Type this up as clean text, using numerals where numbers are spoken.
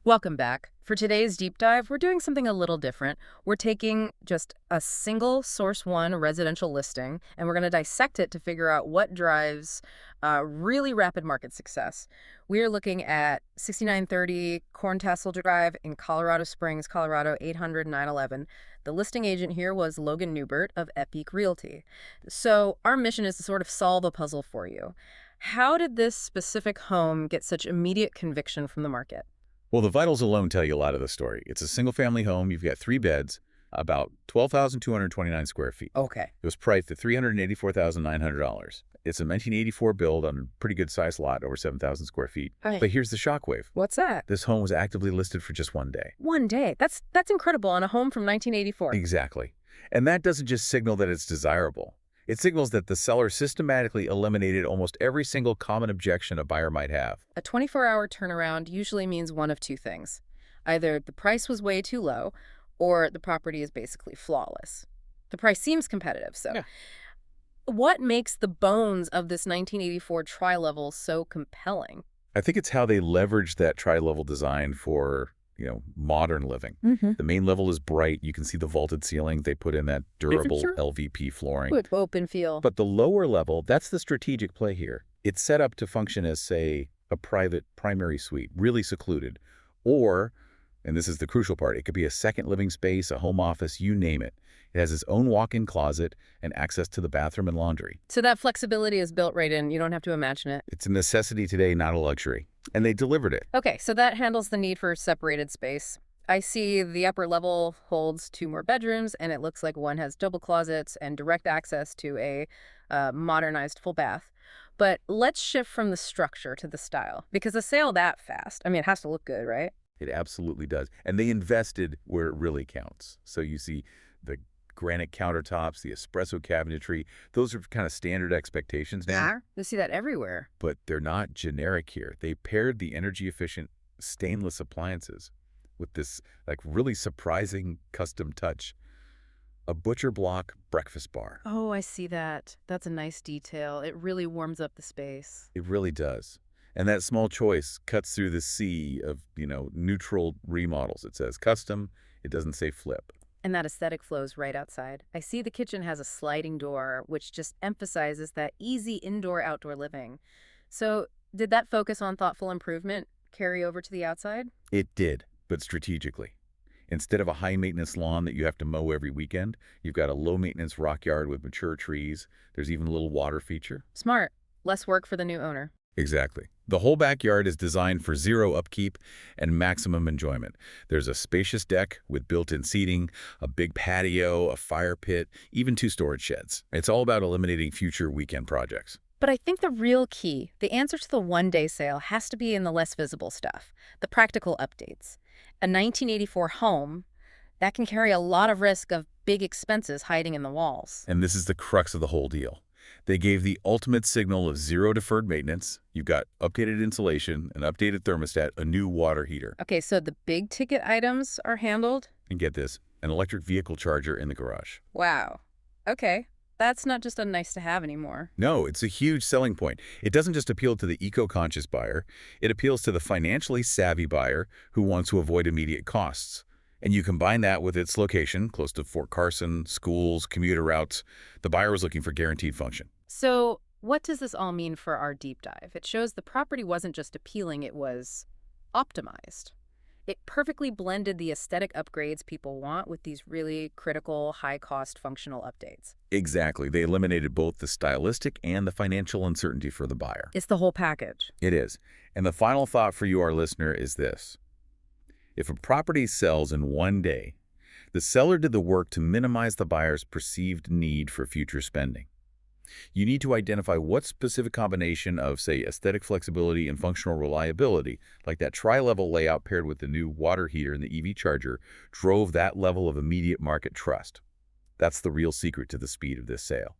Welcome back. For today's deep dive, we're doing something a little different. We're taking just a single Source One residential listing, and we're going to dissect it to figure out what drives really rapid market success. We are looking at 6930 Tassle Drive in Colorado Springs, Colorado, 800-911. The listing agent here was Logan Neubert of Epique Realty. So our mission is to sort of solve a puzzle for you. How did this specific home get such immediate conviction from the market? Well, the vitals alone tell you a lot of the story. It's a single-family home. You've got 3 beds, about 12,229 square feet. Okay. It was priced at $384,900. It's a 1984 build on a pretty good-sized lot, over 7,000 square feet. Hi. But here's the shockwave. What's that? This home was actively listed for just 1 day. 1 day. That's incredible on a home from 1984. Exactly. And that doesn't just signal that it's desirable. It signals that the seller systematically eliminated almost every single common objection a buyer might have. A 24-hour turnaround usually means one of two things. Either the price was way too low, or the property is basically flawless. The price seems competitive, so. Yeah. What makes the bones of this 1984 tri-level so compelling? I think it's how they leveraged that tri-level design for modern living. The main level is bright. You can see the vaulted ceiling. They put in that durable LVP flooring. Good open feel. But the lower level, that's the strategic play here. It's set up to function as, say, a private primary suite, really secluded. Or, and this is the crucial part, it could be a second living space, a home office, you name it. It has its own walk-in closet and access to the bathroom and laundry. So that flexibility is built right in. You don't have to imagine it. It's a necessity today, not a luxury. And they delivered it. Okay, so that handles the need for separated space. I see the upper level holds 2 more bedrooms, and it looks like one has double closets and direct access to a modernized full bath. But let's shift from the structure to the style, because a sale that fast, I mean, it has to look good, right? It absolutely does. And they invested where it really counts. So you see the granite countertops, the espresso cabinetry, those are kind of standard expectations now. Yeah. You see that everywhere. But they're not generic here. They paired the energy-efficient stainless appliances with this really surprising custom touch, a butcher block breakfast bar. Oh, I see that. That's a nice detail. It really warms up the space. It really does. And that small choice cuts through the sea of, neutral remodels. It says custom. It doesn't say flip. And that aesthetic flows right outside. I see the kitchen has a sliding door, which just emphasizes that easy indoor-outdoor living. So did that focus on thoughtful improvement carry over to the outside? It did, but strategically. Instead of a high-maintenance lawn that you have to mow every weekend, you've got a low-maintenance rock yard with mature trees. There's even a little water feature. Smart. Less work for the new owner. Exactly. The whole backyard is designed for zero upkeep and maximum enjoyment. There's a spacious deck with built-in seating, a big patio, a fire pit, even 2 storage sheds. It's all about eliminating future weekend projects. But I think the real key, the answer to the 1-day sale, has to be in the less visible stuff, the practical updates. A 1984 home, that can carry a lot of risk of big expenses hiding in the walls. And this is the crux of the whole deal. They gave the ultimate signal of zero deferred maintenance. You've got updated insulation, an updated thermostat, a new water heater. Okay, so the big ticket items are handled? And get this, an electric vehicle charger in the garage. Wow. Okay. That's not just a nice to have anymore. No, it's a huge selling point. It doesn't just appeal to the eco-conscious buyer. It appeals to the financially savvy buyer who wants to avoid immediate costs. And you combine that with its location, close to Fort Carson, schools, commuter routes. The buyer was looking for guaranteed function. So what does this all mean for our deep dive? It shows the property wasn't just appealing, it was optimized. It perfectly blended the aesthetic upgrades people want with these really critical, high-cost functional updates. Exactly. They eliminated both the stylistic and the financial uncertainty for the buyer. It's the whole package. It is. And the final thought for you, our listener, is this. If a property sells in 1 day, the seller did the work to minimize the buyer's perceived need for future spending. You need to identify what specific combination of, say, aesthetic flexibility and functional reliability, like that tri-level layout paired with the new water heater and the EV charger, drove that level of immediate market trust. That's the real secret to the speed of this sale.